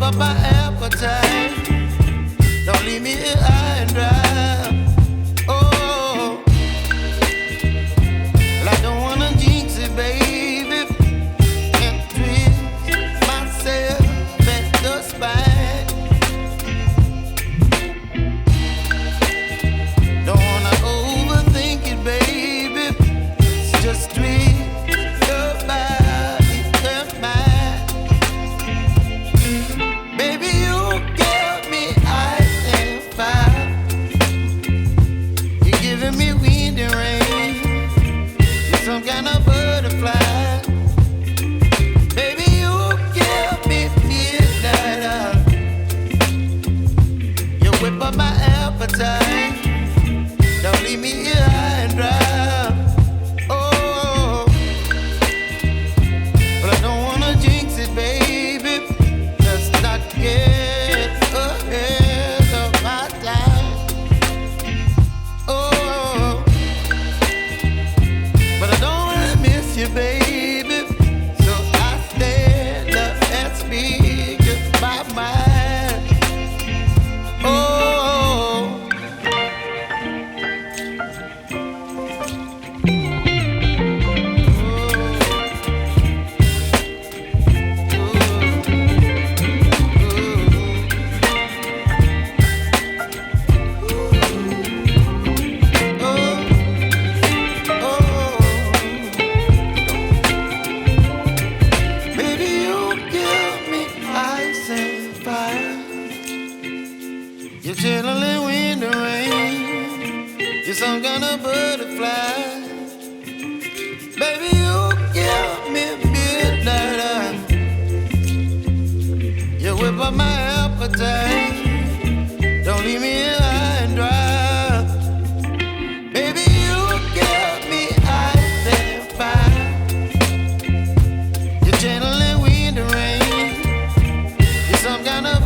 up my appetite. Don't leave me here high and dry. Oh, well, I don't wanna jinx it, baby, and twist myself at the spine. Don't wanna overthink it, baby. It's just twist your body and mine. Baby, you give me ice and fire. You're giving me wind and rain. You're some kind of butterfly. Baby, you give me midnight. You whip up my appetite. Don't leave me here high and dry. Oh, but I don't wanna jinx it, baby. Let's not get ahead of my time. Oh, but I don't wanna miss you, baby. So I stand up and speak just my mind. Oh. Baby, you give me ice and fire. You're channeling wind and rain. You're some kind of butterfly. Baby, you give me midnight. You whip up my appetite. Don't leave me here high and dry. Baby, you give me ice and fire. You're channeling wind and rain. You're some kind of